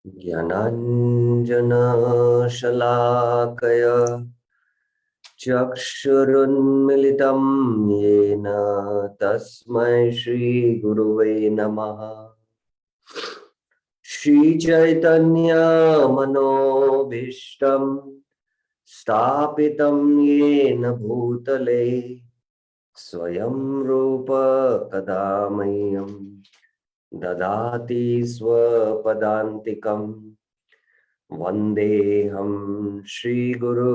ज्ञानाञ्जनशलाकया चक्षुरुन्मिलितं येन तस्मै श्रीगुरुवे नमः। श्रीचैतन्यमनोभीष्टं स्थापितं येन भूतले स्वयं रूप कदा मह्यं ददाति स्वपदान्तिकम्। वन्देऽहं श्रीगुरु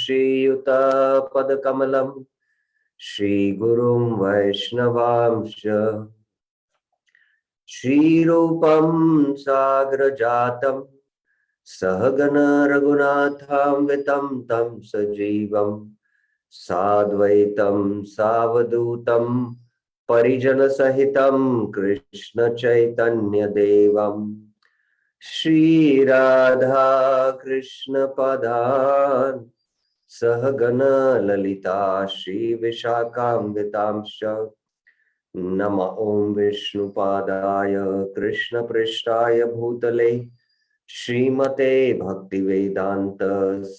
श्रीयुतपदकमलं श्रीगुरुं वैष्णवांश्च श्रीरूपं साग्रजातं सहगण रघुनाथान्वितं तं सजीवं साद्वैतं सावधूतं परिजनसहितं कृष्ण चैतन्यदेवम् श्री राधा कृष्ण पदान् सहगण ललिता श्री विशाखान्वितांश्च नम ओं विष्णुपादाय कृष्ण पृष्ठाय भूतले श्रीमते भक्तिवेदांत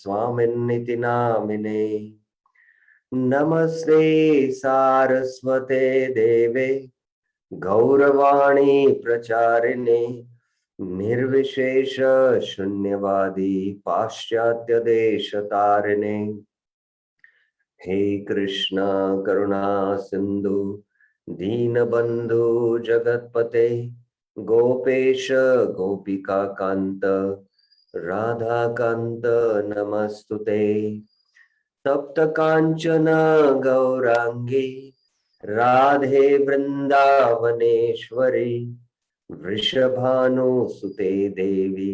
स्वामिन्निति नामिने। नमस्ते सारस्वते देवे गौरवाणी प्रचारिणे निर्विशेष शून्यवादी पाश्चात्य देश तारिणे। हे कृष्ण करुणा सिंधु दीनबंधु जगतपते गोपेश गोपिका कांत राधा कांत नमस्तुते। तप्त कांचन गौरांगी राधे वृंदावनेश्वरी वृषभानुसुते देवी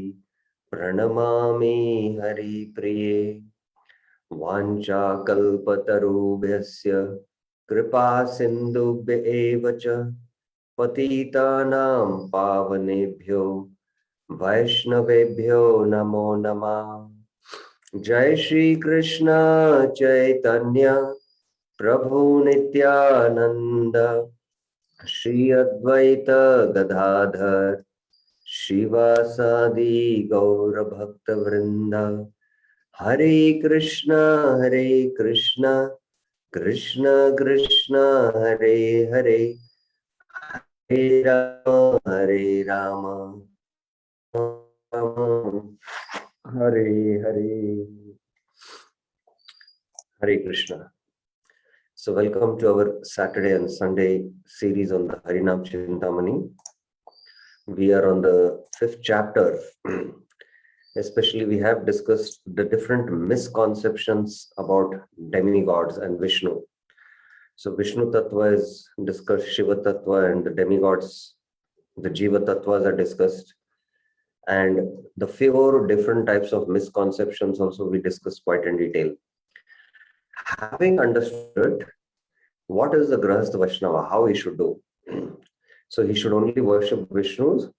प्रणमामि हरिप्रिये। वाञ्छाकल्पतरुभ्यस्य कृपा सिन्धुभ्य एव च पतितानां पावनेभ्यो वैष्णवेभ्यो नमो नमः। जय श्री कृष्ण चैतन्य प्रभु नित्यानंद श्री अद्वैत गदाधर शिवासादि गौर भक्त वृंद। हरे कृष्ण कृष्ण कृष्ण हरे हरे हरे राम हरे हरे। हरे Krishna. So welcome to our Saturday and Sunday series on the Harinam Chintamani. We are on the 5th chapter. Especially we have discussed the different misconceptions about demigods and Vishnu. So Vishnu Tattva is discussed, Shiva Tattva and the demigods, the Jiva Tattvas are discussed. And the 4 different types of misconceptions also we discussed quite in detail. Having understood what is the Grahastha Vaishnava, how he should do. So he should only worship Vishnu,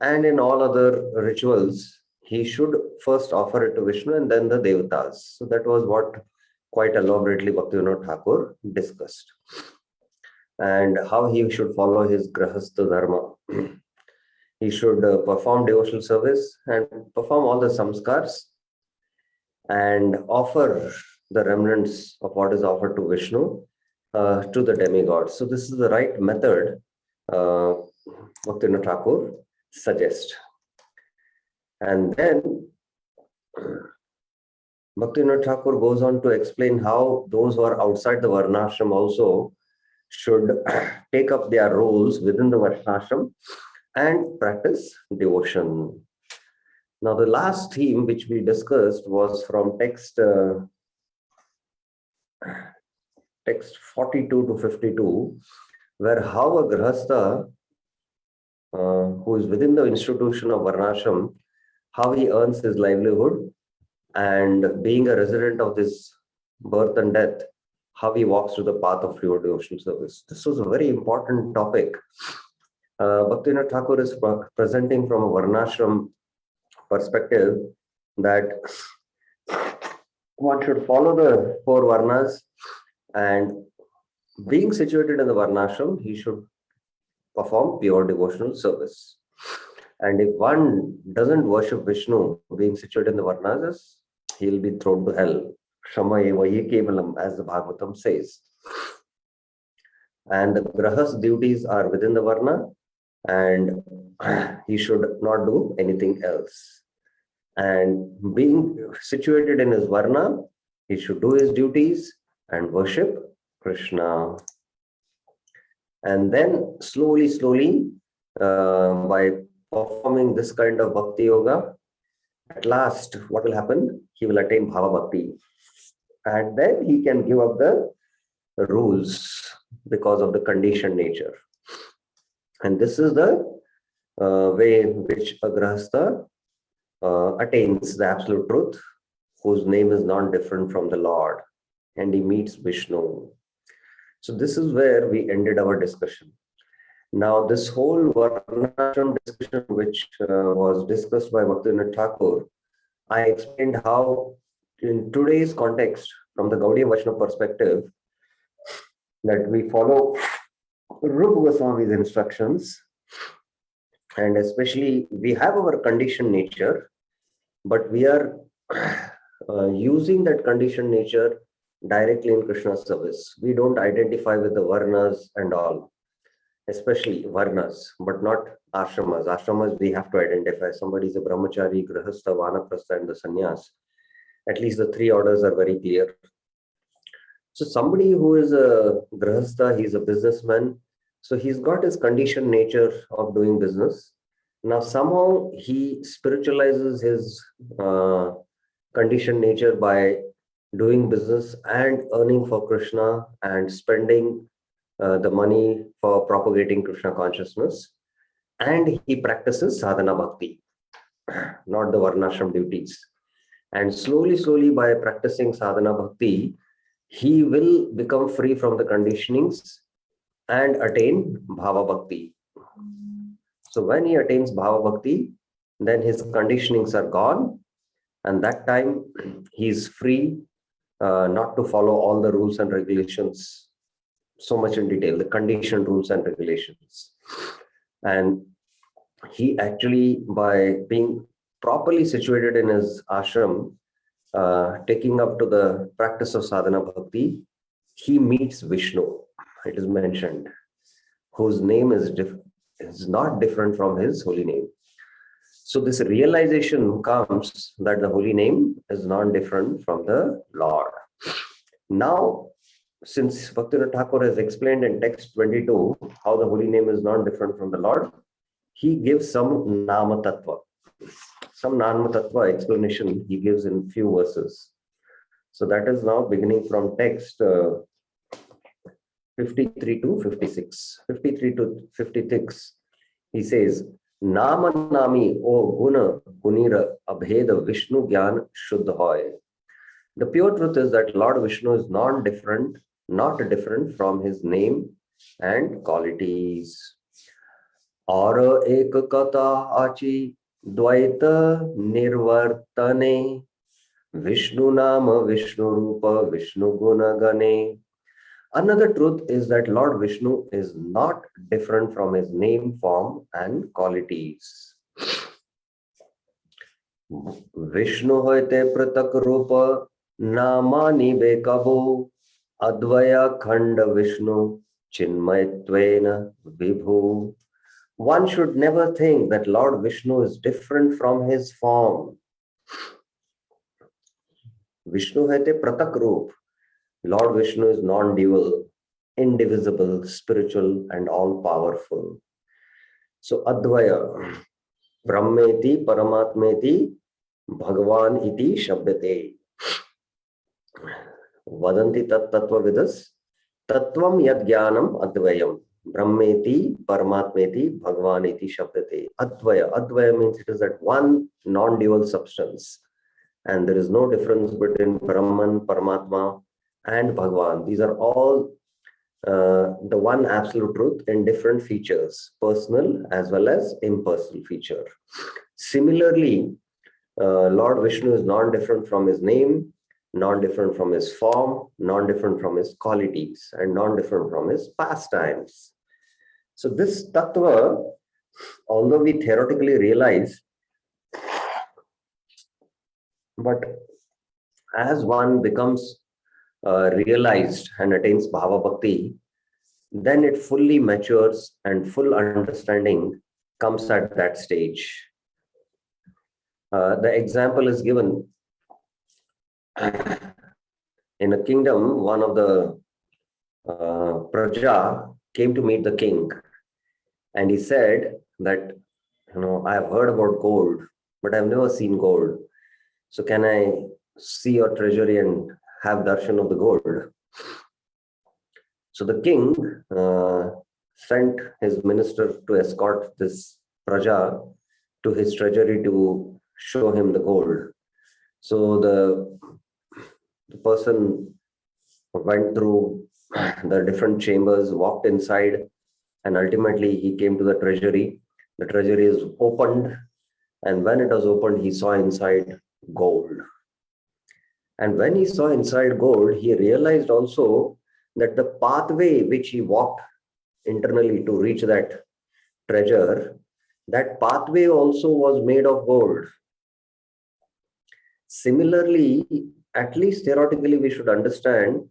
and in all other rituals, he should first offer it to Vishnu and then the Devatas. So that was what quite elaborately Bhaktivinoda Thakur discussed. And how he should follow his Grahastha Dharma. He should perform devotional service and perform all the samskars and offer the remnants of what is offered to Vishnu to the demigods. So this is the right method Bhaktivinoda Thakur suggests. And then Bhaktivinoda Thakur goes on to explain how those who are outside the Varnashram also should take up their roles within the Varnashram and practice devotion. Now the last theme which we discussed was from text 42 to 52, where how a Grahastha who is within the institution of Varnashram, how he earns his livelihood, and being a resident of this birth and death, how he walks through the path of pure devotional service. This was a very important topic. Bhaktivinoda Thakur is presenting from a Varnashram perspective that one should follow the 4 Varnas, and being situated in the Varnashram, he should perform pure devotional service. And if one doesn't worship Vishnu, being situated in the Varnas, he'll be thrown to hell. Shama eva hi kevalam, as the Bhagavatam says. And the Grahas duties are within the Varna, and he should not do anything else. And being situated in his Varna, he should do his duties and worship Krishna. And then slowly, by performing this kind of bhakti yoga, at last, what will happen? He will attain bhava bhakti. And then he can give up the rules because of the conditioned nature. And this is the way in which a grahastha attains the absolute truth, whose name is not different from the Lord, and he meets Vishnu. So this is where we ended our discussion. Now, this whole Varnashram discussion, which was discussed by Bhaktivinoda Thakur, I explained how, in today's context, from the Gaudiya Vaishnava perspective, that we follow Rupa Goswami's instructions, and especially we have our conditioned nature, but we are using that conditioned nature directly in Krishna's service. We don't identify with the Varnas and all, especially Varnas, but not Ashramas. Ashramas, we have to identify. Somebody is a Brahmachari, Grahastha, Vanaprastha, and the Sannyas. At least the three orders are very clear. So somebody who is a Grahastha, he's a businessman, so he's got his conditioned nature of doing business. Now somehow he spiritualizes his conditioned nature by doing business and earning for Krishna and spending the money for propagating Krishna consciousness. And he practices sadhana bhakti, not the varnashram duties. And slowly by practicing sadhana bhakti, he will become free from the conditionings and attain bhava bhakti. So when he attains bhava bhakti, then his conditionings are gone, and that time he is free not to follow all the rules and regulations so much in detail, the conditioned rules and regulations. And he actually, by being properly situated in his ashram, taking up to the practice of sadhana bhakti, he meets Vishnu, it is mentioned, whose name is not different from his holy name. So this realization comes that the holy name is not different from the Lord. Now, since Bhaktivinoda Thakur has explained in text 22 how the holy name is not different from the Lord, he gives some Nama Tattva. Some Nama Tattva explanation he gives in few verses. So that is now beginning from text 53 to 56. 53 to 56, he says, Nama Nami O Guna Gunira Abheda Vishnu Gyan Shuddha Hoy. The pure truth is that Lord Vishnu is not different from his name and qualities. Aura ekakata achi dvaita nirvartane Vishnu nama Vishnu rupa Vishnu guna gane. Another truth is that Lord Vishnu is not different from his name, form, and qualities. Vishnu hoite pratak rupa namani bekabo advaya khanda Vishnu chinmayatvena vibhu. One should never think that Lord Vishnu is different from his form. Vishnu hoite pratak rupa. Lord Vishnu is non-dual, indivisible, spiritual, and all-powerful. So Advaya, Brahmeti, Paramatmeti, Bhagavan iti Shabdate. Vadanti tat tattva vidas, Tattvam yad jnanam Advayam. Brahmeti, Paramatmeti, Bhagavan iti Shabdate. Advaya. Advaya means it is that one non-dual substance. And there is no difference between Brahman, Paramatma, and Bhagavan. These are all the one absolute truth in different features, personal as well as impersonal feature. Similarly, Lord Vishnu is non-different from his name, non-different from his form, non-different from his qualities, and non-different from his pastimes. So this tattva although we theoretically realize, but as one becomes realized and attains bhava bhakti, then it fully matures and full understanding comes at that stage. The example is given in a kingdom. One of the praja came to meet the king, and he said that, I have heard about gold, but I've never seen gold. So can I see your treasury and have darshan of the gold? So the king sent his minister to escort this praja to his treasury to show him the gold. So the person went through the different chambers, walked inside, and ultimately he came to the treasury. The treasury is opened, and when it was opened, he saw inside gold. And when he saw inside gold, he realized also that the pathway which he walked internally to reach that treasure, that pathway also was made of gold. Similarly, at least theoretically, we should understand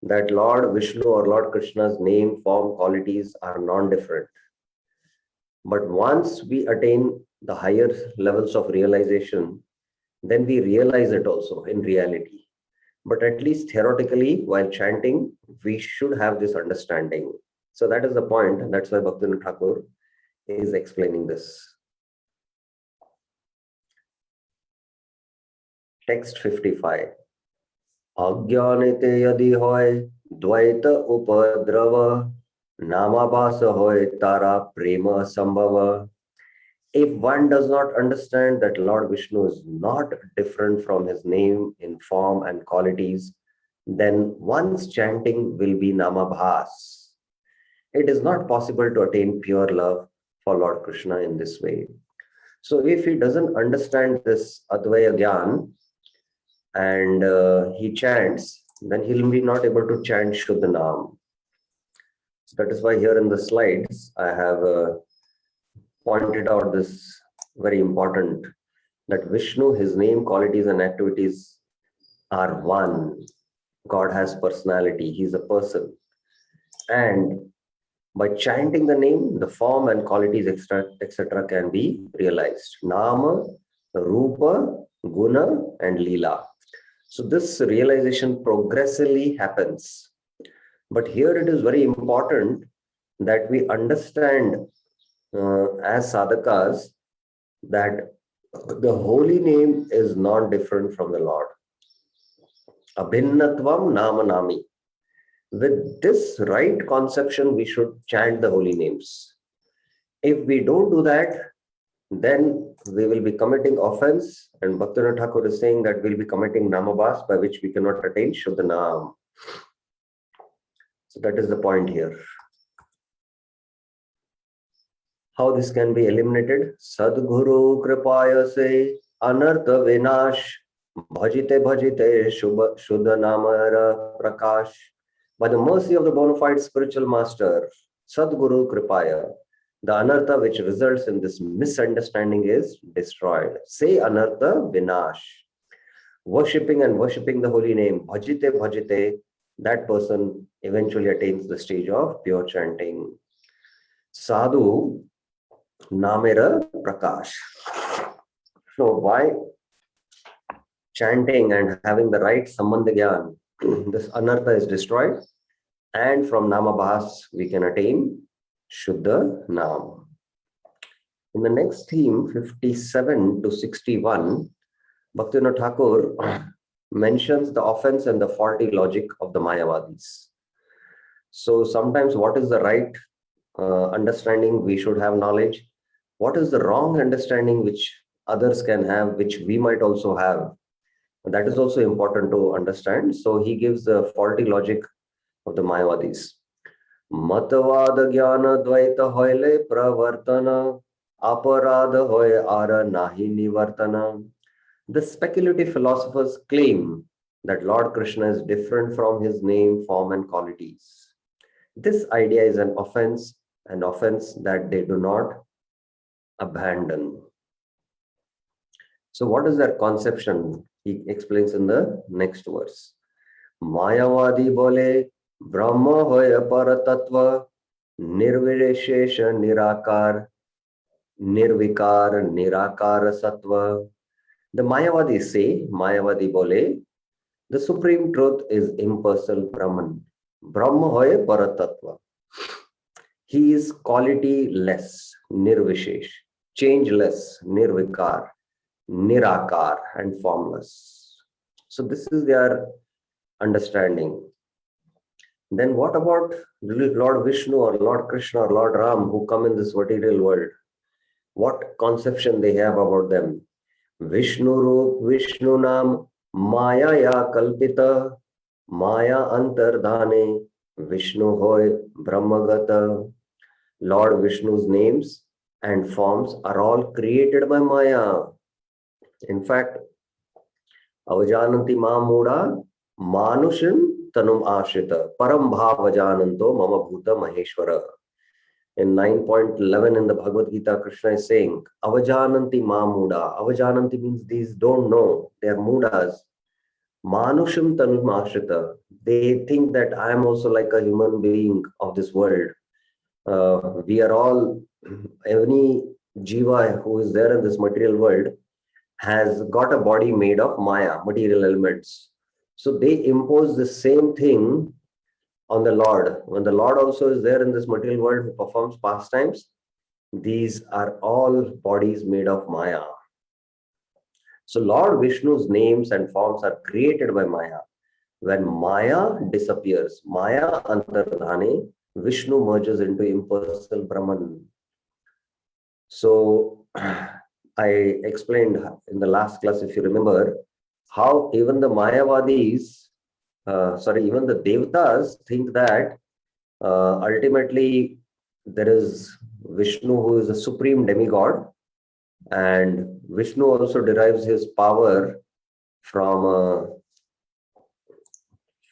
that Lord Vishnu or Lord Krishna's name, form, qualities are non-different. But once we attain the higher levels of realization, then we realize it also in reality. But at least theoretically, while chanting, we should have this understanding. So that is the point. That's why Bhaktivinoda Thakur is explaining this. Text 55. Agyanite yadi hoy dvaita upadrava namabhasa hoy tara prema sambhava. If one does not understand that Lord Vishnu is not different from his name in form and qualities, then one's chanting will be namabhas. It is not possible to attain pure love for Lord Krishna in this way. So if he doesn't understand this Advaya Gyan and he chants, then he'll be not able to chant Shuddha Nam. So that is why here in the slides, I have pointed out this very important, that Vishnu, his name, qualities, and activities are one. God has personality, he's a person. And by chanting the name, the form and qualities, etc., can be realized. Nama, Rupa, Guna, and Leela. So this realization progressively happens. But here it is very important that we understand as sadhakas that the holy name is not different from the Lord. Abhinnatvam nama nami. With this right conception, we should chant the holy names. If we don't do that, then we will be committing offense, and Bhaktivinoda Thakur is saying that we'll be committing namabhas by which we cannot attain Shuddha Nam. So that is the point here. How this can be eliminated? Sadguru kripaya se anartha vinash bhajite bhajite Shuddha Namara prakash. By the mercy of the bona fide spiritual master, Sadguru kripaya, the anartha which results in this misunderstanding is destroyed. Say anartha vinash. Worshipping and worshipping the holy name, bhajite bhajite, that person eventually attains the stage of pure chanting. Sadhu namera prakash. So why chanting and having the right sambandha gyan, this anartha is destroyed, and from namabhas we can attain Shuddha Nam. In the next theme, 57 to 61, Bhaktivinoda Thakur mentions the offense and the faulty logic of the Mayavadis. So sometimes what is the right understanding? We should have knowledge. What is the wrong understanding which others can have, which we might also have? That is also important to understand. So he gives the faulty logic of the Mayavadis. Matavada jnana dvaita hoile pravartana aparadha hoy ara nahi nivartana. The speculative philosophers claim that Lord Krishna is different from his name, form, and qualities. This idea is an offense that they do not abandon. So what is their conception? He explains in the next verse. Mayavadi bole Brahma hoya paratattva nirvireshesha nirakar nirvikar nirakara sattva. The Mayavadis say, Mayavadi bole, the supreme truth is impersonal Brahman. Brahma hoya paratattva. He is quality less, nirvishesh, changeless, nirvikar, nirakar, and formless. So this is their understanding. Then what about Lord Vishnu or Lord Krishna or Lord Ram who come in this material world? What conception they have about them? Vishnu Roop, Vishnu Nam, Maya ya Kalpita, Maya Antardhane, Vishnu Hoy, Brahmagata. Lord Vishnu's names and forms are all created by Maya. In fact, Avajananti Mamuda, Manushin Tanum Ashrita, Param Bhavajananto Mama Bhuta Maheshwara. In 9.11 in the Bhagavad Gita, Krishna is saying, Avajananti Mamuda. Avajananti means these don't know, they are mudas. Manusham Tanum Ashrita. They think that I am also like a human being of this world. We are all, any jiva who is there in this material world has got a body made of Maya, material elements. So they impose the same thing on the Lord. When the Lord also is there in this material world who performs pastimes, these are all bodies made of Maya. So Lord Vishnu's names and forms are created by Maya. When Maya disappears, Maya Antardhane, Vishnu merges into impersonal Brahman. So I explained in the last class, if you remember, how even the Mayavadis, even the Devatas think that ultimately there is Vishnu who is a supreme demigod, and Vishnu also derives his power from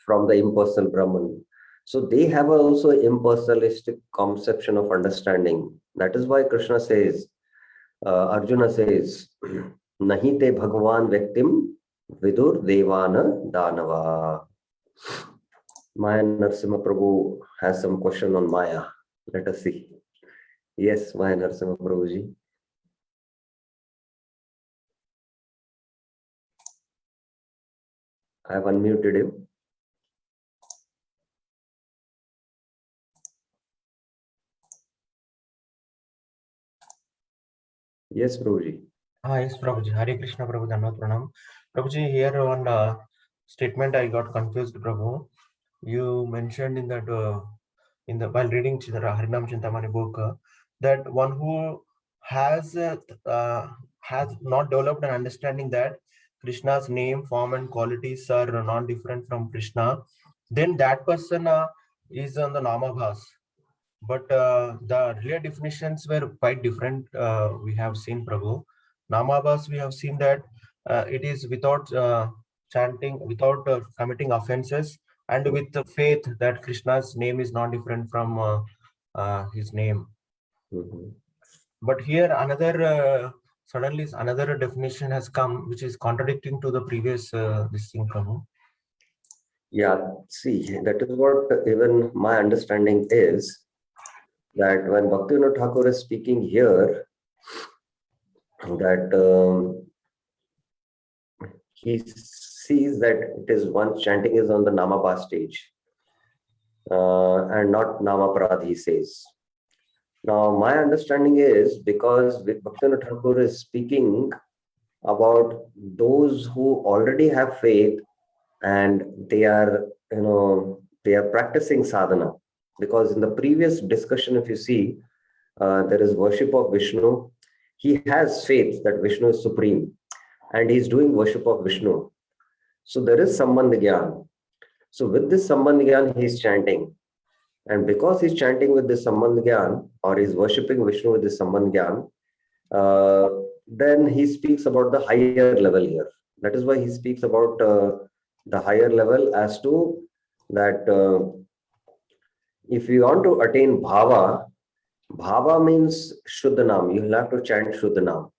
the impersonal Brahman. So they have also impersonalistic conception of understanding. That is why Krishna says, Arjuna says, Nahi te Bhagavan Vyaktim Vidur Devana Danava. Maya Narasimha Prabhu has some question on Maya. Let us see. Yes, Maya Narasimha Prabhuji. I have unmuted him. Yes, Prabhuji. Yes, Prabhuji. Hare Krishna, Prabhu. Dhanavad Pranam. Prabhuji, here on statement I got confused, Prabhu. You mentioned in that while reading Harinam Chintamani book that one who has not developed an understanding that Krishna's name, form, and qualities are non-different from Krishna, then that person is on the Namabhas. But the earlier definitions were quite different. We have seen, Prabhu. Namabhas, we have seen that it is without chanting, without committing offenses, and with the faith that Krishna's name is not different from his name. But here suddenly another definition has come, which is contradicting to the previous this thing, Prabhu. Yeah, see, that is what even my understanding is, that when Bhaktivinoda Thakur is speaking here, that he sees that it is one chanting is on the Namabha stage and not Namaprad, he says. Now, my understanding is because Bhaktivinoda Thakur is speaking about those who already have faith and they are, they are practicing sadhana. Because in the previous discussion, if you see, there is worship of Vishnu. He has faith that Vishnu is supreme and he's doing worship of Vishnu. So there is Sambandh Gyan. So with this Sambandh Gyan, he's chanting. And because he's chanting with this Sambandh Gyan, or he's worshipping Vishnu with this Sambandh Gyan, then he speaks about the higher level here. That is why he speaks about the higher level as to that if you want to attain bhava, Bhava means Shuddhanam. You will have to chant Shuddhanam.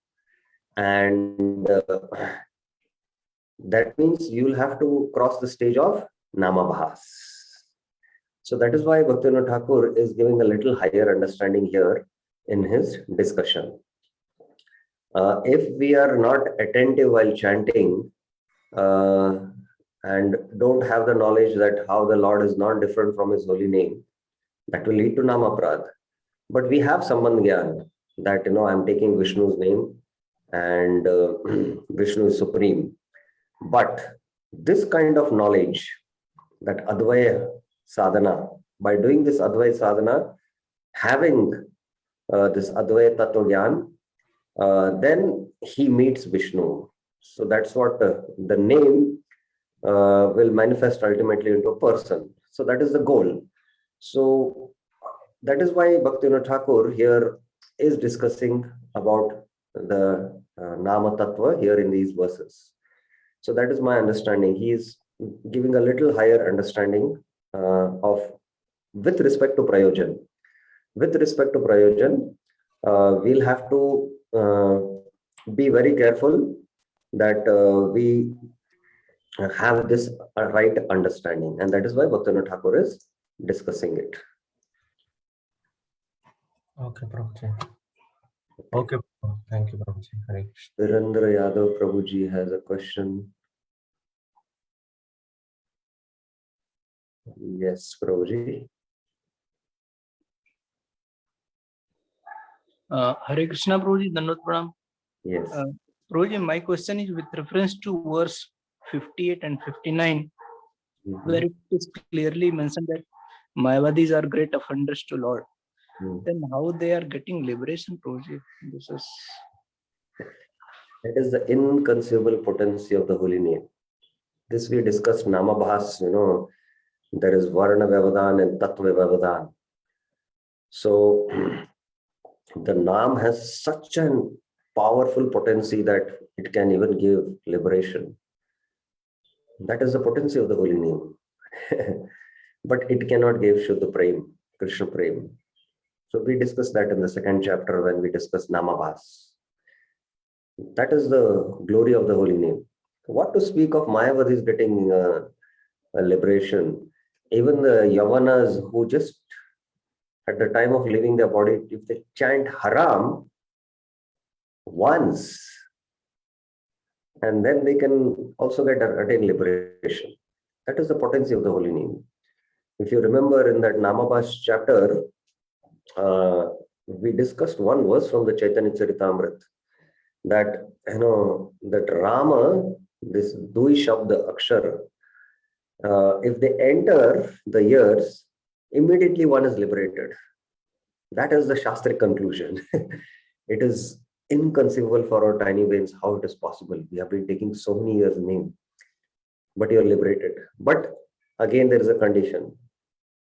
And that means you will have to cross the stage of Namabhas. So that is why Bhaktivinoda Thakur is giving a little higher understanding here in his discussion. If we are not attentive while chanting and don't have the knowledge that how the Lord is not different from his holy name, that will lead to Namaprad. But we have Sambandh Gyan that, I'm taking Vishnu's name and Vishnu is supreme. But this kind of knowledge, that Advaya sadhana, by doing this Advaya sadhana, having this Advaya Tattva Gyan, then he meets Vishnu. So that's what the name will manifest ultimately into a person. So that is the goal. So that is why Bhaktivinoda Thakur here is discussing about the Nama Tattva here in these verses. So that is my understanding. He is giving a little higher understanding of with respect to Prayojan. With respect to Prayojan, we'll have to be very careful that we have this right understanding, and that is why Bhaktivinoda Thakur is discussing it. Okay, Prabhuji. Okay, thank you, Prabhuji. Hare Krishna. Virendra Yadav Prabhuji has a question. Yes, Prabhuji. Hare Krishna, Prabhuji, Dandavata Pranam. Yes. Prabhuji, my question is with reference to verse 58 and 59, where it is clearly mentioned that Mayavadis are great offenders to Lord. Then how they are getting liberation, Prabhuji? That is the inconceivable potency of the holy name. This we discussed Namabhas, there is Varna Vyavadan and Tattva Vyavadan. So the Nam has such an powerful potency that it can even give liberation. That is the potency of the holy name. But it cannot give Shuddha Prem, Krishna Prem. So we discussed that in the second chapter when we discussed Namabhas. That is the glory of the holy name. What to speak of Mayavadis getting a liberation? Even the Yavanas who just at the time of leaving their body, if they chant Haram once, and then they can also attain liberation. That is the potency of the holy name. If you remember in that Namabhas chapter, we discussed one verse from the Chaitanya Charitamrita, that that Rama, this Dui Shabda Akshara, if they enter the ears, immediately one is liberated. That is the Shastric conclusion. It is inconceivable for our tiny brains how it is possible. We have been taking so many years name, but you are liberated. But again, there is a condition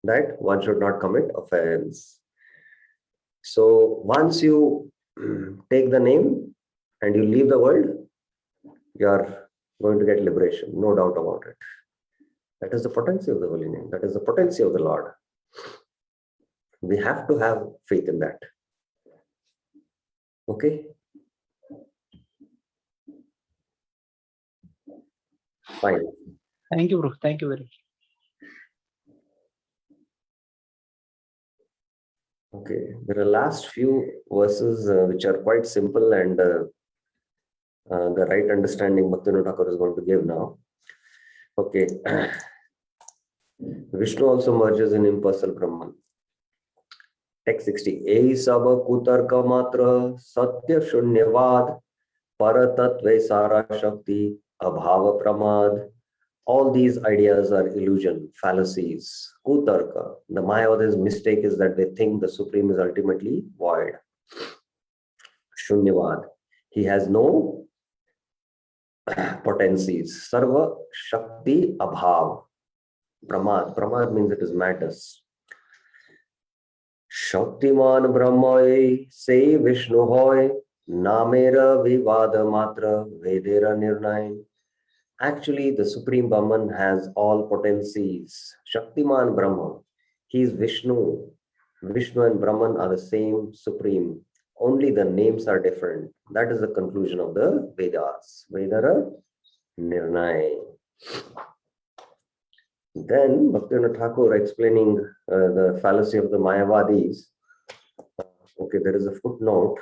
that one should not commit offense. So once you take the name and you leave the world, you are going to get liberation, no doubt about it. That is the potency of the holy name. That is the potency of the Lord. We have to have faith in that. Okay? Fine. Thank you, bro. Thank you very much. Okay, there are last few verses which are quite simple, and the right understanding Bhaktivinoda Thakur is going to give now. Okay. Vishnu also merges in impersonal Brahman. Text 60. Ei sab kutarka matra satya shunyavad paratatve sara shakti abhava pramad. All these ideas are illusion, fallacies, kutarka. The Mayavadis' mistake is that they think the Supreme is ultimately void. Shunyavad. He has no potencies. Sarva Shakti Abhav. Pramad. Pramad means it is madness. Shaktiman Brahmai Se Vishnu Hoy Namera Vivada Matra Vedera Nirnay. Actually, the Supreme Brahman has all potencies. Shaktiman Brahma. He is Vishnu. Vishnu and Brahman are the same supreme. Only the names are different. That is the conclusion of the Vedas. Vedara Nirnay. Then Bhaktivinoda Thakur explaining the fallacy of the Mayavadis. Okay, there is a footnote.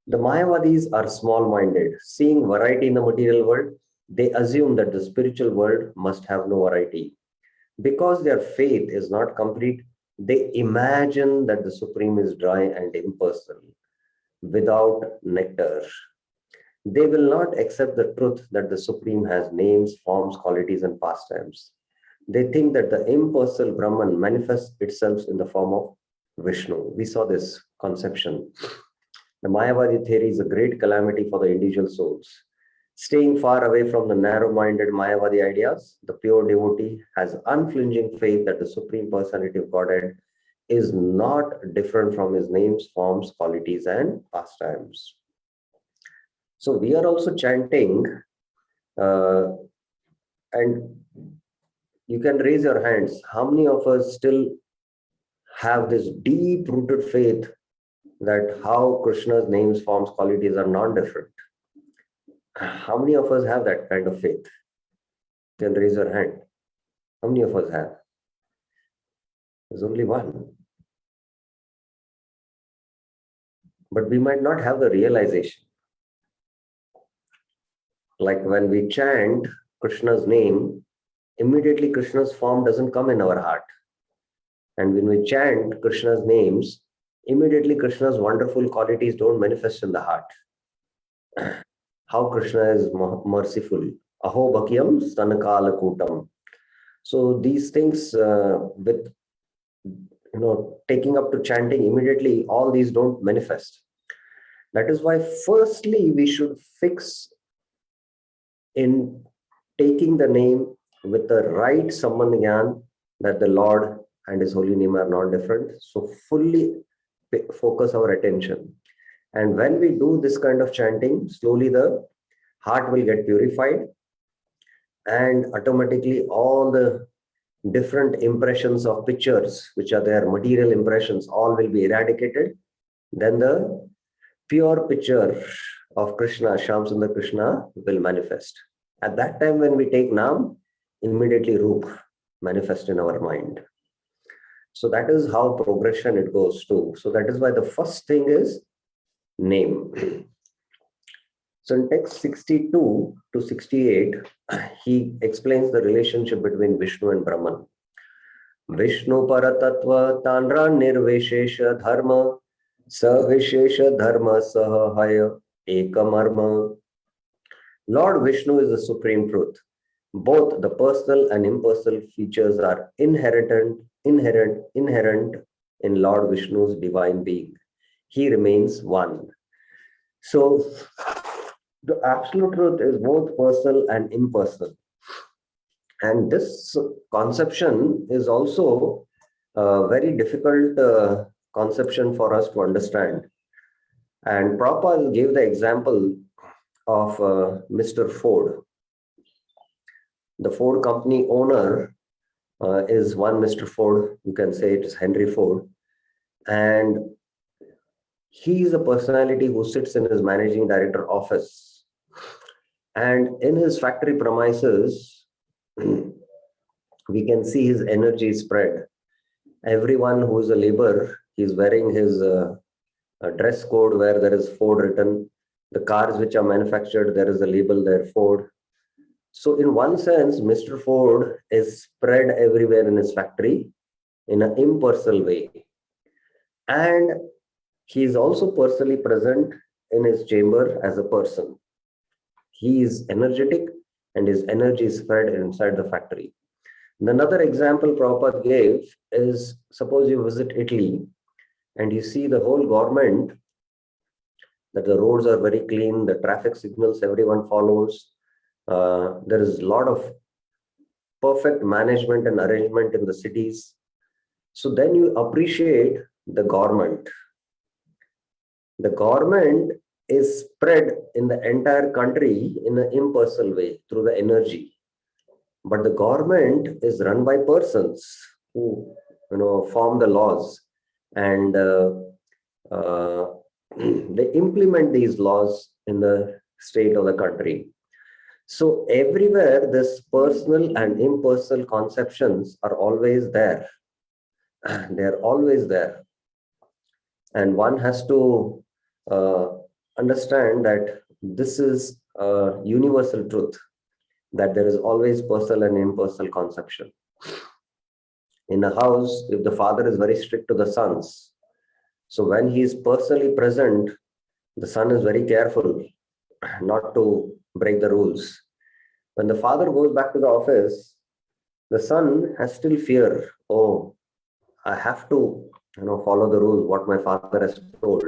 The Mayavadis are small-minded. Seeing variety in the material world, they assume that the spiritual world must have no variety. Because their faith is not complete, they imagine that the Supreme is dry and impersonal, without nectar. They will not accept the truth that the Supreme has names, forms, qualities, and pastimes. They think that the impersonal Brahman manifests itself in the form of Vishnu. We saw this conception. The Mayavadi theory is a great calamity for the individual souls. Staying far away from the narrow-minded Mayavadi ideas, the pure devotee has unflinching faith that the Supreme Personality of Godhead is not different from his names, forms, qualities, and pastimes. So we are also chanting, and you can raise your hands. How many of us still have this deep-rooted faith that how Krishna's names, forms, qualities are non-different? How many of us have that kind of faith? You can raise your hand. How many of us have? There's only one. But we might not have the realization. Like when we chant Krishna's name, immediately Krishna's form doesn't come in our heart. And when we chant Krishna's names, immediately Krishna's wonderful qualities don't manifest in the heart. How Krishna is merciful. Aho bhakyam stanakala kutam. So these things with taking up to chanting immediately, all these don't manifest. That is why firstly we should fix in taking the name with the right Sambandhyan that the Lord and His holy name are not different. So fully focus our attention. And when we do this kind of chanting, slowly the heart will get purified and automatically all the different impressions of pictures, which are their material impressions, all will be eradicated. Then the pure picture of Krishna, Shyamsundar Krishna, will manifest. At that time, when we take Naam, immediately Roop manifest in our mind. So that is how progression it goes to. So that is why the first thing is name. So in text 62 to 68, he explains the relationship between Vishnu and Brahman. Vishnu Paratattva Tanra Nirvishesha Dharma Savishesha Dharma Sahaya Ekamarma. Lord Vishnu is the supreme truth. Both the personal and impersonal features are inherent in Lord Vishnu's divine being. He remains one. So the absolute truth is both personal and impersonal. And this conception is also a very difficult conception for us to understand. And Prabhupada gave the example of Mr. Ford. The Ford company owner is one Mr. Ford. You can say it is Henry Ford. And he is a personality who sits in his managing director office. And in his factory premises, we can see his energy spread. Everyone who is a laborer, he's wearing his dress code where there is Ford written. The cars which are manufactured, there is a label there, Ford. So in one sense, Mr. Ford is spread everywhere in his factory in an impersonal way. And he is also personally present in his chamber as a person. He is energetic and his energy is spread inside the factory. And another example Prabhupada gave is, suppose you visit Italy and you see the whole government, that the roads are very clean, the traffic signals everyone follows. There is a lot of perfect management and arrangement in the cities. So then you appreciate the government. The government is spread in the entire country in an impersonal way through the energy. But the government is run by persons who, form the laws, and they implement these laws in the state of the country. So everywhere, this personal and impersonal conceptions are always there. They're always there. And one has to understand that this is a universal truth, that there is always personal and impersonal conception. In a house, if the father is very strict to the sons, so when he is personally present, the son is very careful not to break the rules. When the father goes back to the office, the son has still fear. Oh, I have to, follow the rules, what my father has told.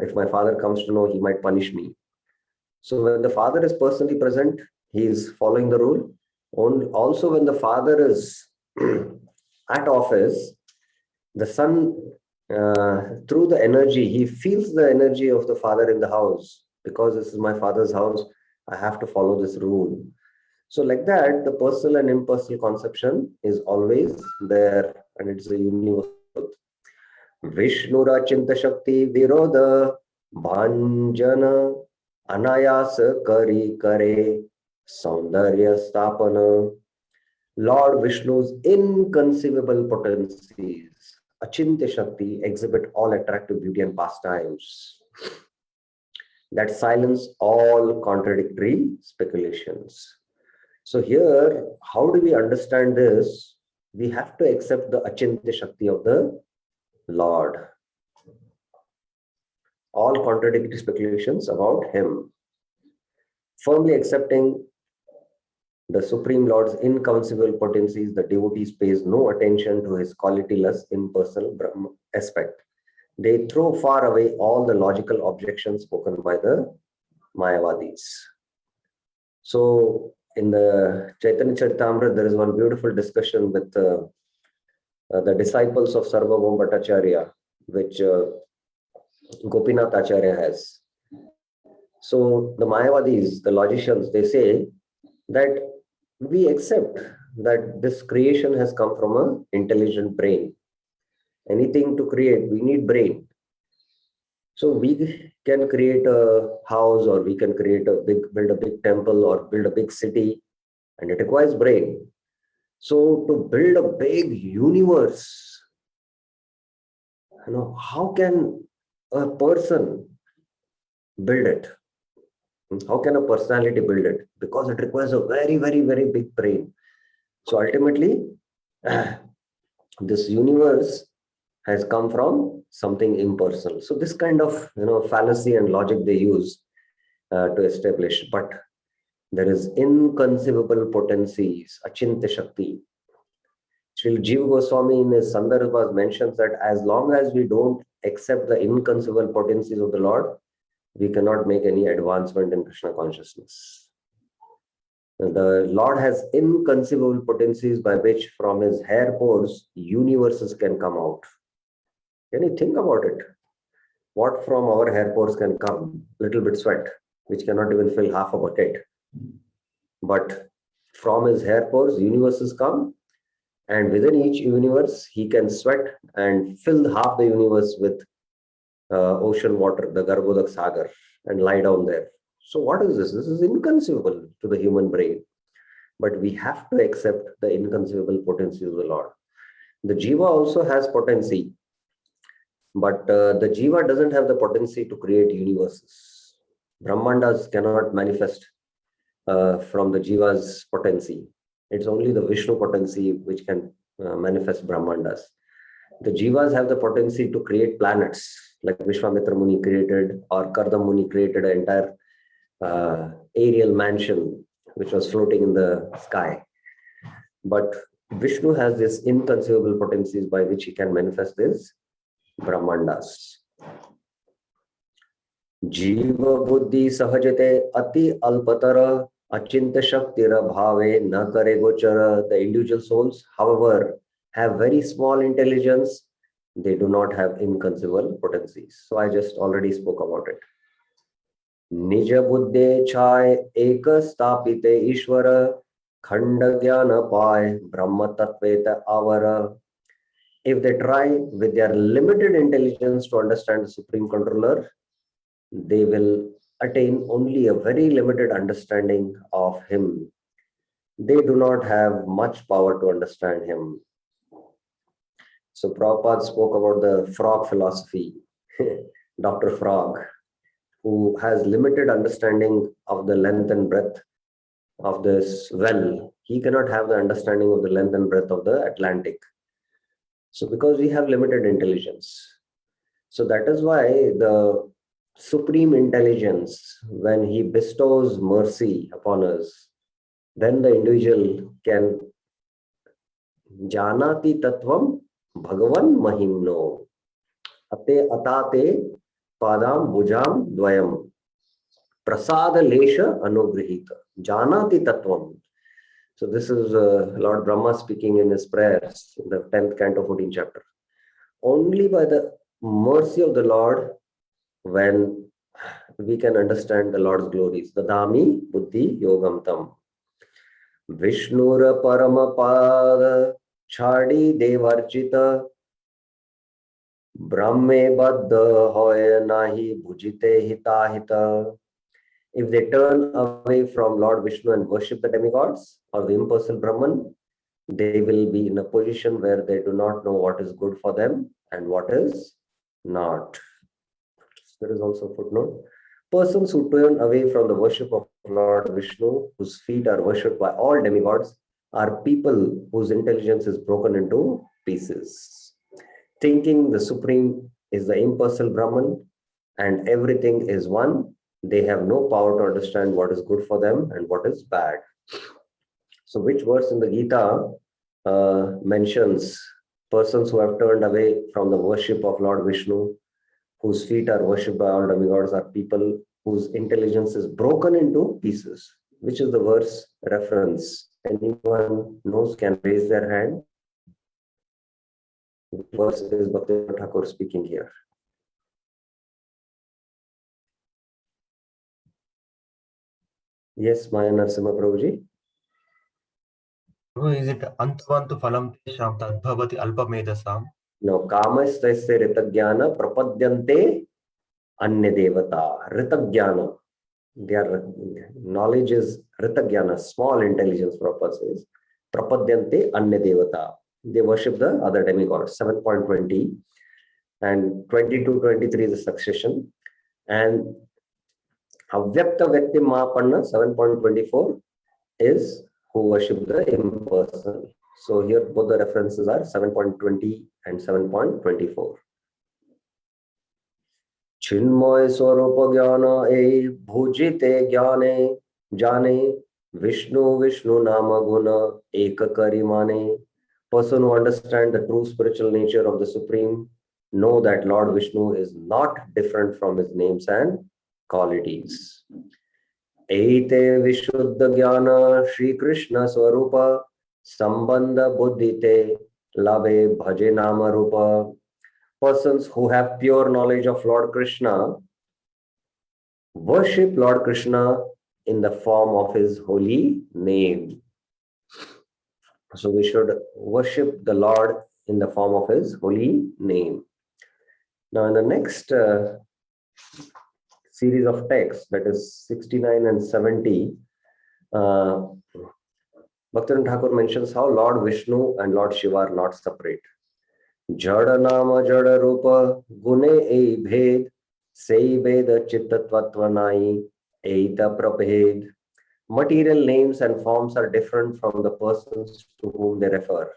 If my father comes to know, he might punish me. So when the father is personally present, he is following the rule. Also, when the father is at office, the son, through the energy, he feels the energy of the father in the house. Because this is my father's house, I have to follow this rule. So like that, the personal and impersonal conception is always there, and it's a universal. Vishnura Chinta Shakti Viroda Bhanjana Anayasa Kari Kare Saundarya Stapana. Lord Vishnu's inconceivable potencies, Achintya Shakti, exhibit all attractive beauty and pastimes that silence all contradictory speculations. So here, how do we understand this? We have to accept the Achintya Shakti of the Lord. All contradictory speculations about him. Firmly accepting the Supreme Lord's inconceivable potencies, the devotees pays no attention to his qualityless impersonal Brahma aspect. They throw far away all the logical objections spoken by the Mayavadis. So in the Chaitanya Charitamrita, there is one beautiful discussion with the disciples of Sarvabhauma Bhattacharya, which Gopinath Acharya has. So the Mayavadis, the logicians, they say that we accept that this creation has come from an intelligent brain. Anything to create, we need brain. So we can create a house, or we can build a big temple, or build a big city, and it requires brain. So to build a big universe, how can a person build it? How can a personality build it? Because it requires a very, very, very big brain. So ultimately, this universe has come from something impersonal. So this kind of fallacy and logic they use to establish. But there is inconceivable potencies, Achintya Shakti. Srila Jiva Goswami in his Sandarbhas mentions that as long as we don't accept the inconceivable potencies of the Lord, we cannot make any advancement in Krishna consciousness. The Lord has inconceivable potencies by which from his hair pores, universes can come out. Can you think about it? What from our hair pores can come? Little bit sweat, which cannot even fill half a bucket. But from his hair pores, universes come, and within each universe, he can sweat and fill half the universe with ocean water, the Garbhodak Sagar, and lie down there. So what is this? This is inconceivable to the human brain. But we have to accept the inconceivable potency of the Lord. The Jiva also has potency, but the Jiva doesn't have the potency to create universes. Brahmandas cannot manifest from the Jiva's potency. It's only the Vishnu potency which can manifest Brahmandas. The Jivas have the potency to create planets, like Vishwamitra Muni created, or Kardam Muni created an entire aerial mansion which was floating in the sky. But Vishnu has this inconceivable potencies by which he can manifest his Brahmandas. Jiva buddhi sahajate ati alpatara achinta shaktira bhave na kare gochara. The individual souls, however, have very small intelligence. They do not have inconceivable potencies. So I just already spoke about it. Nija buddhe chai eka stapite ishvara Khanda Jnana Pai, Brahma Tattveta Avara. If they try with their limited intelligence to understand the Supreme Controller, they will attain only a very limited understanding of him. They do not have much power to understand him. So Prabhupada spoke about the frog philosophy, Dr. Frog, who has limited understanding of the length and breadth of this well. He cannot have the understanding of the length and breadth of the Atlantic. So because we have limited intelligence. So that is why the supreme intelligence, when he bestows mercy upon us, then the individual can janati tattvam bhagavan mahimno ate atate padam bujam dvayam prasada lesha anugrihita janati tattvam. So this is Lord Brahma speaking in his prayers in the 10th canto, 14th chapter. Only by the mercy of the Lord, when we can understand the Lord's glories. Dadami buddhi yogam tam. Vishnura paramapada chadi devarchita brahme baddha hoya nahi bhujite hitahita. If they turn away from Lord Vishnu and worship the demigods or the impersonal Brahman, they will be in a position where they do not know what is good for them and what is not. There is also a footnote. Persons who turn away from the worship of Lord Vishnu, whose feet are worshipped by all demigods, are people whose intelligence is broken into pieces. Thinking the Supreme is the impersonal Brahman and everything is one, they have no power to understand what is good for them and what is bad. So which verse in the Gita mentions persons who have turned away from the worship of Lord Vishnu, whose feet are worshipped by all demigods, are people whose intelligence is broken into pieces? Which is the verse reference? Anyone knows can raise their hand. Which verse is Bhakti Thakur speaking here? Yes, Maya Narasimha Prabhuji. Is it Antavantu Phalam Tesham Tadbhavati Alpamedasam? No, Kamastasya Ritagyana Prapadyante Anya Devata. Ritagyana. Their knowledge is Ritagyana, small intelligence, Prabhupada says. Prapadyante Anya Devata. They worship the other demigods. 7.20 and 22-23 is a succession. And Avyakta Vyakti Mahapanna 7.24 is who worship the impersonal. So here both the references are 7.20 and 7.24. Chinmoy Swarupa Jnana e bhujite jnane jane Vishnu Vishnu Nama Guna ekakari mane. Person who understand the true spiritual nature of the Supreme know that Lord Vishnu is not different from his names and qualities. Eite Vishuddha Jnana Shri Krishna Swarupa Sambandha Buddhite Lave Bhaje Nama Rupa. Persons who have pure knowledge of Lord Krishna worship Lord Krishna in the form of his holy name. So we should worship the Lord in the form of his holy name. Now in the next series of texts, that is 69 and 70, Bhaktivinoda Thakur mentions how Lord Vishnu and Lord Shiva are not separate. Jada nama jada rupa gune ei bhed sei veda chittatvatvanai eita prabhed. Material names and forms are different from the persons to whom they refer.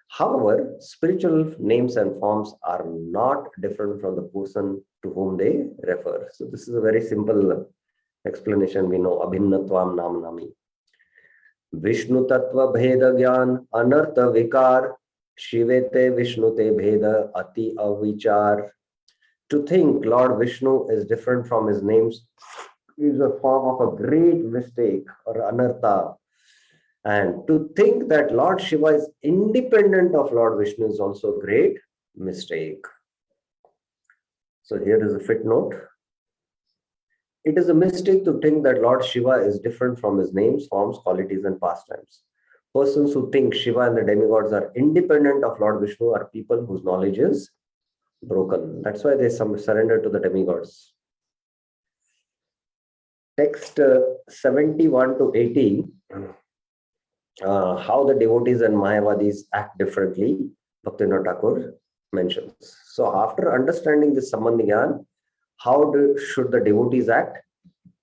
However, spiritual names and forms are not different from the person to whom they refer. So this is a very simple explanation. We know abhinnatvam namnami. Vishnu tattva bheda gyan anartha vikar shivete vishnute bheda ati avichar. To think Lord Vishnu is different from his names is a form of a great mistake or anartha. And to think that Lord Shiva is independent of Lord Vishnu is also a great mistake. So here is a footnote. It is a mistake to think that Lord Shiva is different from his names, forms, qualities, and pastimes. Persons who think Shiva and the demigods are independent of Lord Vishnu are people whose knowledge is broken. That's why they surrender to the demigods. Text 71 to 80, how the devotees and Mayavadis act differently, Bhaktivinoda Thakur mentions. So after understanding this Sambandh how should the devotees act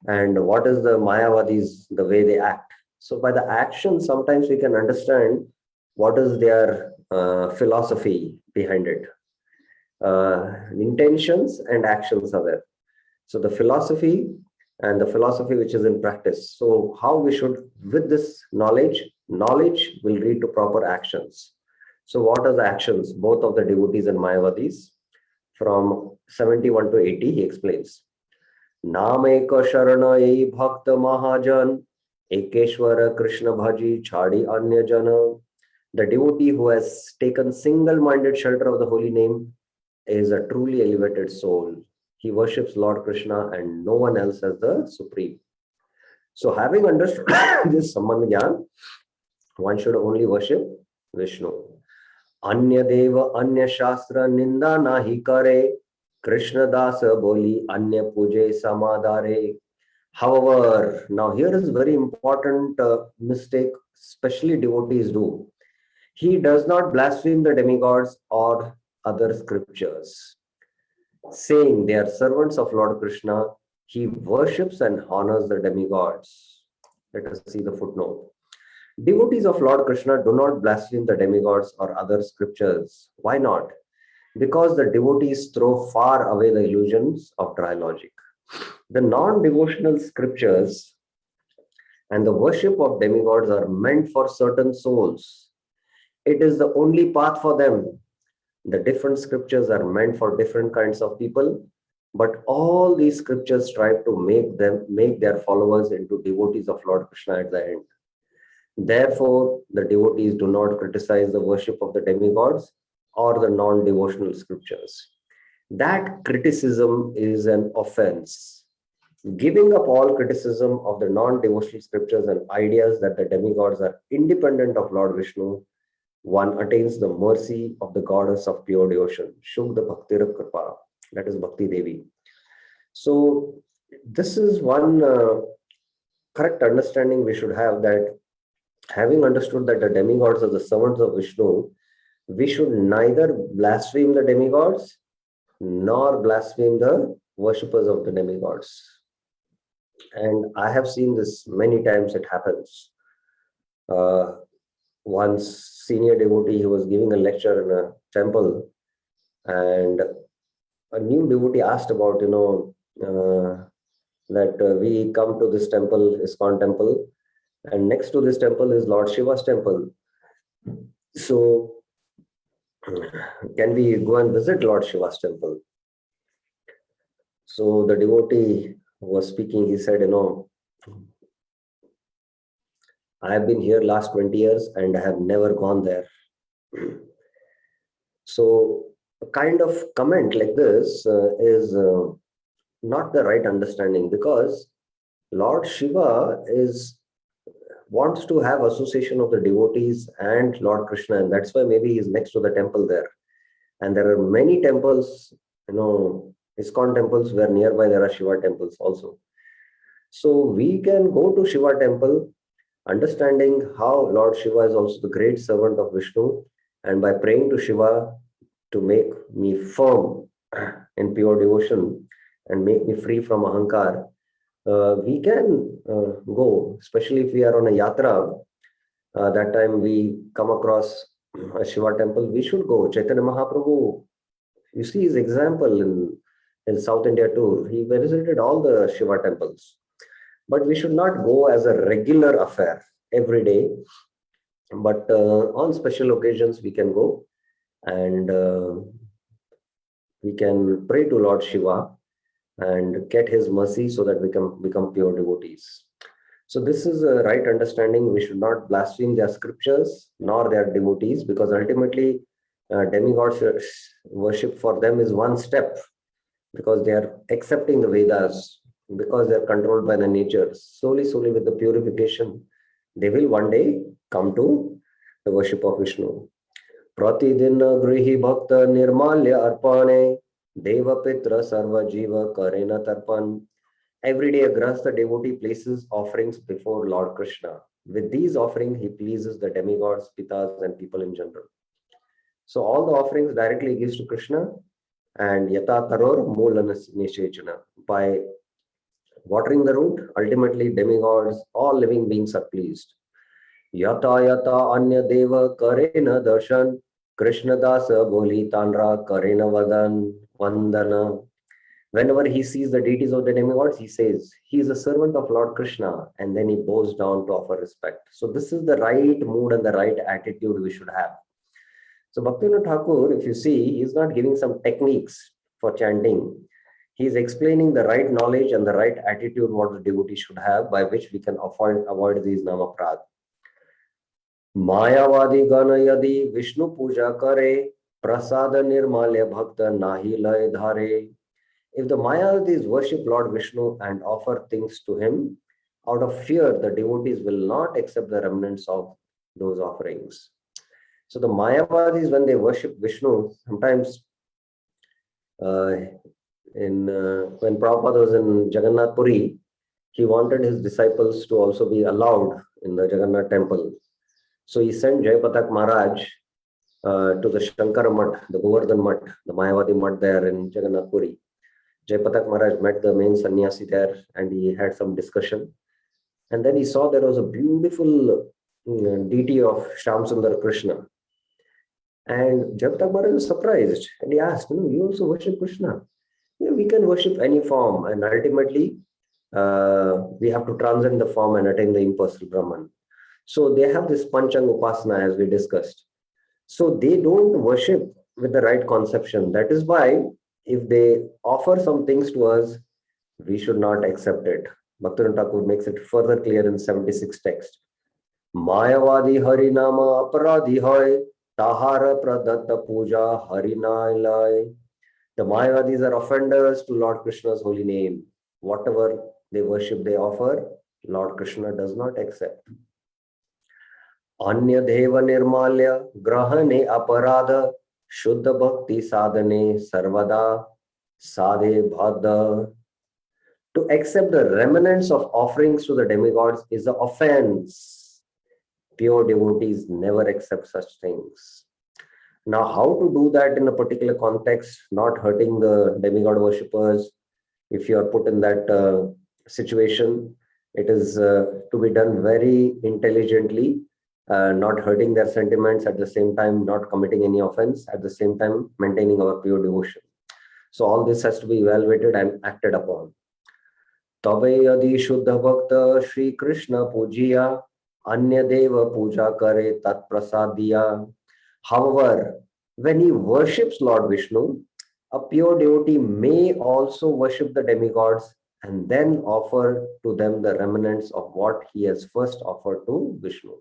and what is the Mayavadis, the way they act? So by the action, sometimes we can understand what is their philosophy behind it. Intentions and actions are there. So the philosophy and the philosophy which is in practice. So how we should, with this knowledge will lead to proper actions. So what are the actions, both of the devotees and Mayavadis? From 71 to 80, he explains. Nameka Sharanai Bhakta Mahajan Ekeshwara Krishna Bhaji Chadi Anya Jana. The devotee who has taken single-minded shelter of the holy name is a truly elevated soul. He worships Lord Krishna and no one else as the supreme. So having understood this Sambandh Gyan, one should only worship Vishnu. Anya Deva Anya Shastra Ninda Nahi Kare Krishna Dasa Boli Anya Puje Samadare. However, now here is very important mistake, especially devotees do. He does not blaspheme the demigods or other scriptures. Saying they are servants of Lord Krishna, he worships and honors the demigods. Let us see the footnote. Devotees of Lord Krishna do not blaspheme the demigods or other scriptures. Why not? Because the devotees throw far away the illusions of dry logic. The non-devotional scriptures and the worship of demigods are meant for certain souls. It is the only path for them. The different scriptures are meant for different kinds of people, but all these scriptures strive to make their followers into devotees of Lord Krishna at the end. Therefore, the devotees do not criticize the worship of the demigods or the non-devotional scriptures. That criticism is an offense. Giving up all criticism of the non-devotional scriptures and ideas that the demigods are independent of Lord Vishnu, one attains the mercy of the goddess of pure devotion, Shugda Bhakti Kripa, that is Bhakti Devi. So this is one correct understanding we should have, that having understood that the demigods are the servants of Vishnu, we should neither blaspheme the demigods nor blaspheme the worshippers of the demigods. And I have seen this many times. It happens. Once senior devotee, he was giving a lecture in a temple, and a new devotee asked about, that we come to this temple, ISKCON temple, and next to this temple is Lord Shiva's temple. So can we go and visit Lord Shiva's temple? So the devotee who was speaking, he said, I have been here last 20 years and I have never gone there. So a kind of comment like this is not the right understanding, because Lord Shiva wants to have association of the devotees and Lord Krishna, and that's why maybe he's next to the temple there. And there are many temples, ISKCON temples, where nearby there are Shiva temples also. So we can go to Shiva temple, understanding how Lord Shiva is also the great servant of Vishnu, and by praying to Shiva to make me firm in pure devotion and make me free from ahankar, we can go, especially if we are on a yatra. That time we come across a Shiva temple, we should go. Chaitanya Mahaprabhu, you see his example in South India tour. He visited all the Shiva temples. But we should not go as a regular affair every day. But on special occasions, we can go and we can pray to Lord Shiva and get his mercy so that we can become pure devotees. So this is a right understanding. We should not blaspheme their scriptures nor their devotees, because ultimately demigod worship for them is one step, because they are accepting the Vedas because they're controlled by the nature. Slowly, with the purification, they will one day come to the worship of Vishnu. Pratidin grihi bhakta nirmalya arpane deva pitra sarva jiva karena tarpan. Every day a grahastha devotee places offerings before Lord Krishna. With these offerings, he pleases the demigods, pitas, and people in general. So all the offerings directly gives to Krishna, and yata taror moola nishechana. By watering the root, ultimately demigods, all living beings are pleased. Yata yata anya deva karena darshan Krishna dasa boli tanra karena vadan vandana. Whenever he sees the deities of the demigods, he says, he is a servant of Lord Krishna, and then he bows down to offer respect. So this is the right mood and the right attitude we should have. So Bhaktivinoda Thakur, if you see, he is not giving some techniques for chanting. He is explaining the right knowledge and the right attitude what the devotee should have, by which we can avoid these namaprad. Mayavadi gana yadi Vishnu puja kare prasada nirmalya bhakta nahi lay dhare. If the Mayavadis worship Lord Vishnu and offer things to him, out of fear, the devotees will not accept the remnants of those offerings. So the Mayavadis, when they worship Vishnu, sometimes when Prabhupada was in Jagannath Puri, he wanted his disciples to also be allowed in the Jagannath temple. So he sent Jayapatak Maharaj to the Shankara Mutt, the Govardhan Mutt, the Mayavadi Mutt there in Jagannath Puri. Jayapatak Maharaj met the main sannyasi there, and he had some discussion. And then he saw there was a beautiful deity of Shyamsundar Krishna. And Jayapatak Maharaj was surprised, and he asked, you also worship Krishna? Yeah, we can worship any form, and ultimately we have to transcend the form and attain the impersonal Brahman. So they have this Panchang Upasana, as we discussed. So they don't worship with the right conception. That is why if they offer some things to us, we should not accept it. Bhaktivinoda Thakur makes it further clear in 76 text. Mayavadi harinama aparadhi hoy tahara pradatta puja harinailai. The Mayavadis are offenders to Lord Krishna's holy name. Whatever they worship, they offer, Lord Krishna does not accept. Anya deva nirmalya grahane aparadha Shuddha bhakti sadhane sarvada sadhe bhadda. To accept the remnants of offerings to the demigods is an offense. Pure devotees never accept such things. Now, how to do that in a particular context, not hurting the demigod worshippers? If you are put in that situation, it is to be done very intelligently. Not hurting their sentiments, at the same time not committing any offense, at the same time maintaining our pure devotion. So all this has to be evaluated and acted upon. Tabe yadi shuddha bhakta Shri Krishna pujiya anya deva puja kare tat prasadiya. However, when he worships Lord Vishnu, a pure devotee may also worship the demigods and then offer to them the remnants of what he has first offered to Vishnu.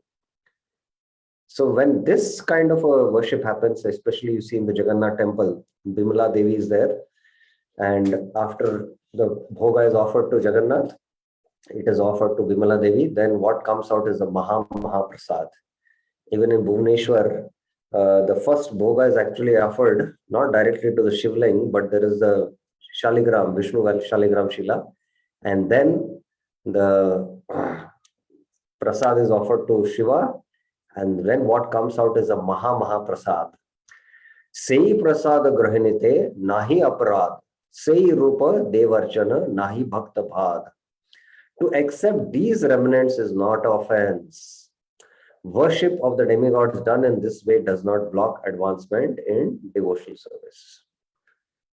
So when this kind of a worship happens, especially you see in the Jagannath temple, Bimala Devi is there, and after the bhoga is offered to Jagannath, it is offered to Bimala Devi, then what comes out is the Mahaprasad. Even in Bhubaneswar, the first bhoga is actually offered not directly to the Shivling, but there is the Shaligram, Vishnu Shaligram Shila, and then the prasad is offered to Shiva, and then what comes out is a Mahaprasad. Sei prasad grahanite nahi aparad, sei rupa devarchana nahi bhakta bhad. To accept these remnants is not offense. Worship of the demigods done in this way does not block advancement in devotional service.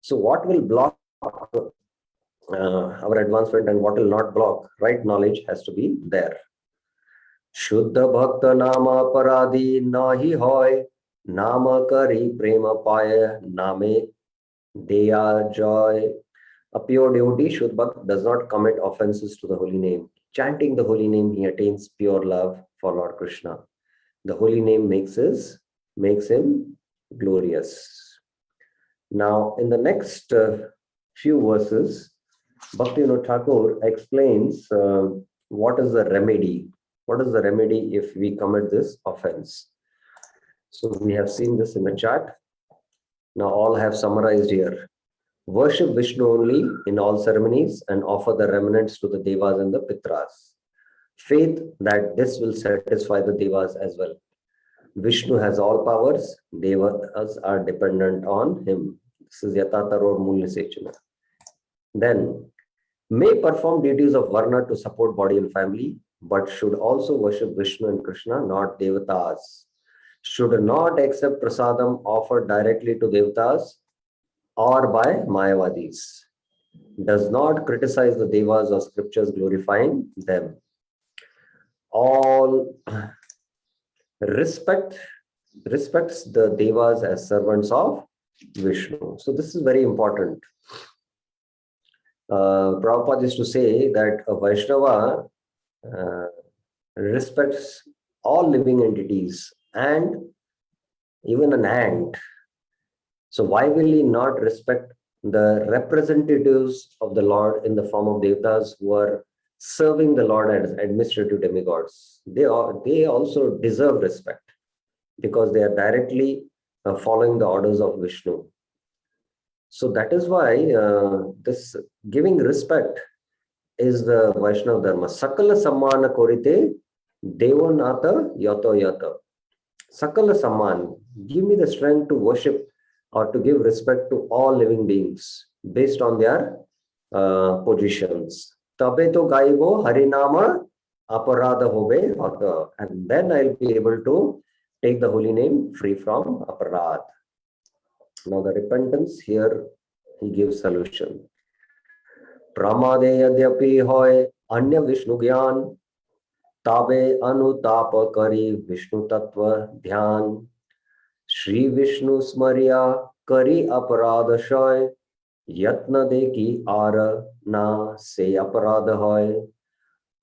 So what will block our advancement and what will not block? Right knowledge has to be there. Shuddha bhakta nama paradi nahi hoy, nama kari prema paya name deya joy. A pure devotee, Shuddha Bhakta, does not commit offenses to the holy name. Chanting the holy name, he attains pure love for Lord Krishna. The holy name makes him glorious. Now, in the next few verses, Bhaktivinoda Thakur explains what is the remedy. What is the remedy if we commit this offense? So we have seen this in the chart. Now all have summarized here. Worship Vishnu only in all ceremonies and offer the remnants to the Devas and the Pitras. Faith that this will satisfy the Devas as well. Vishnu has all powers. Devas are dependent on him. This is Yatatar or Mulnisechana. Then, may perform duties of Varna to support body and family, but should also worship Vishnu and Krishna, not Devatas. Should not accept prasadam offered directly to Devatas or by Mayavadis. Does not criticize the Devas or scriptures glorifying them. All respects the Devas as servants of Vishnu. So this is very important. Prabhupada used to say that a Vaishnava respects all living entities and even an ant. So why will he not respect the representatives of the Lord in the form of Devatas who are serving the Lord as administrative demigods? They also deserve respect because they are directly following the orders of Vishnu. So that is why this giving respect is the Vaishnava Dharma. Sakala Sammana Korite Devonata Yato Yata. Sakala Samman, give me the strength to worship or to give respect to all living beings based on their positions. Tabe to gaibo harinama aparadha hobe hata. And then I'll be able to take the holy name free from aparadha. Now the repentance, here he gives solution. Pramade yadyapi hoy anya Vishnu gyan tabe anutapa kari Vishnu tattva dhyan Shri Vishnu smarya kari aparadha shoy yatna deki ara na se aparadha hoy.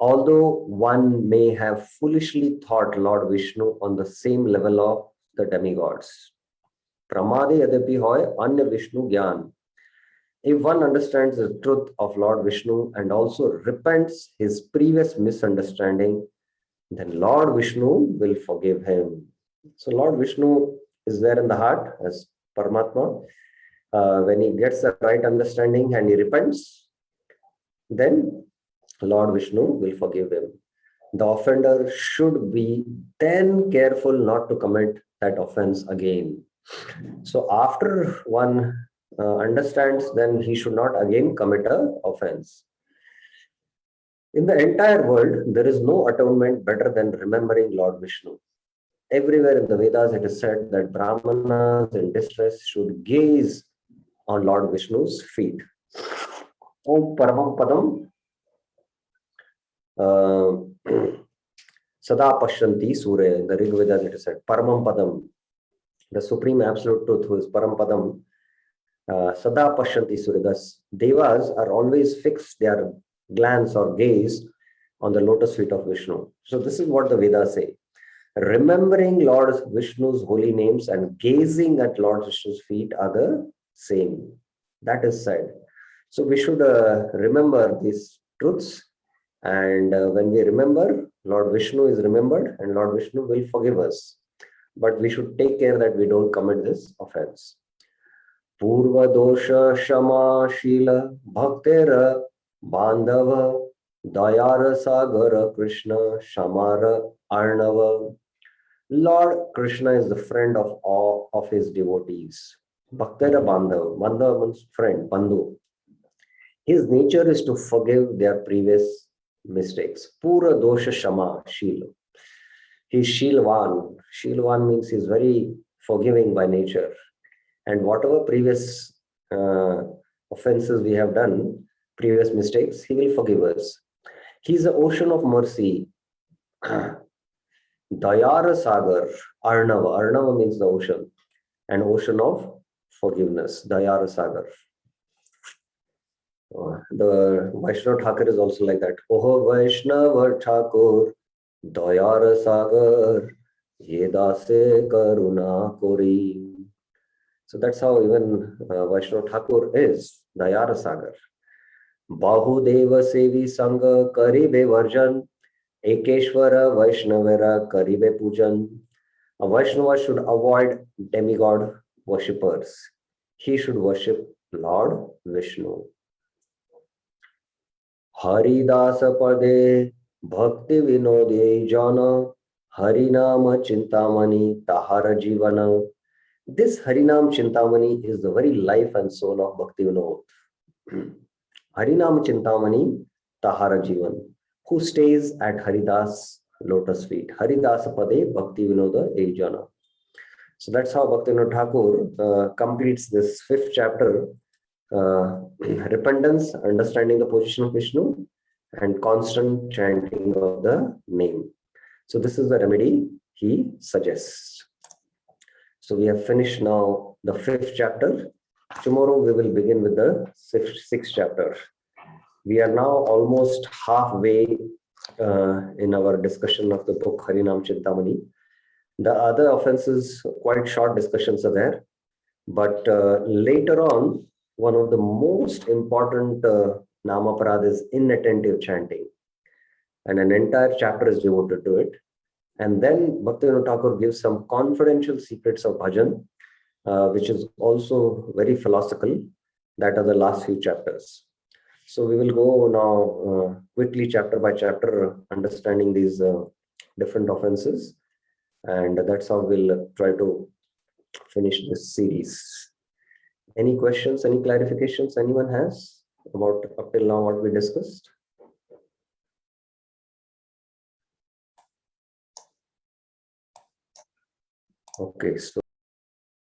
Although one may have foolishly thought Lord Vishnu on the same level of the demigods. Pramade yadapi hoy anya Vishnu gyan. If one understands the truth of Lord Vishnu and also repents his previous misunderstanding, then Lord Vishnu will forgive him. So Lord Vishnu is there in the heart as Paramatma. When he gets the right understanding and he repents, then Lord Vishnu will forgive him. The offender should be then careful not to commit that offense again. So after one understands, then he should not again commit an offense. In the entire world, there is no atonement better than remembering Lord Vishnu. Everywhere in the Vedas, it is said that Brahmanas in distress should gaze on Lord Vishnu's feet. Om Paramam Padam Sada Pashyanti Surya. In the Rig Vedas, it is said Paramam Padam, the supreme absolute truth, who is Param Padam. Sada Pashyanti Surya. Thus, Devas are always fixed their glance or gaze on the lotus feet of Vishnu. So this is what the Vedas say. Remembering Lord Vishnu's holy names and gazing at Lord Vishnu's feet are the same. That is said. So we should remember these truths. And when we remember, Lord Vishnu is remembered and Lord Vishnu will forgive us. But we should take care that we don't commit this offense. Purva dosha shama shila bhaktera bandhava dayara sagara Krishna shamara arnava. Lord Krishna is the friend of all of his devotees. Bhaktera bandhava. Bandhava means friend, bandhu. His nature is to forgive their previous mistakes. Pura dosha shama shila. He is shilvan. Shilvan means he is very forgiving by nature. And whatever previous offenses we have done, previous mistakes, he will forgive us. He is the ocean of mercy. Dayara Sagar, Arnava. Arnava means the ocean. An ocean of forgiveness. Dayara Sagar. The Vaishnava Thakur is also like that. Oh Vaishnava Thakur, Dayara Sagar, Yedase Karuna Kori. So that's how even Vaishnava Thakur is, Dayara Sagar. Bahudeva Sevi Sangha Karibe Varjan, Ekeshwara Vaishnavara Karibe Pujan. A Vaishnava should avoid demigod worshippers. He should worship Lord Vishnu. Haridasa Pade Bhakti Vinode Jana Harinama Chintamani Tahara Jivana. This Harinam Chintamani is the very life and soul of Bhakti Vinod. Harinam Chintamani Tahara Jivan, who stays at Haridas lotus feet. Haridasa Pade Bhakti Vinoda Ejana. So that's how Bhaktivinoda Thakur completes this 5th chapter, repentance, understanding the position of Vishnu, and constant chanting of the name. So this is the remedy he suggests. So we have finished now the 5th chapter. Tomorrow we will begin with the 6th chapter. We are now almost halfway in our discussion of the book Harinam Chintamani. The other offenses, quite short discussions are there. But later on, one of the most important Namaparad is inattentive chanting. And an entire chapter is devoted to it. And then Bhaktivinoda Thakur gives some confidential secrets of bhajan, which is also very philosophical. That are the last few chapters. So we will go now quickly chapter by chapter, understanding these different offenses. And that's how we'll try to finish this series. Any questions, any clarifications anyone has about up till now what we discussed? Okay, so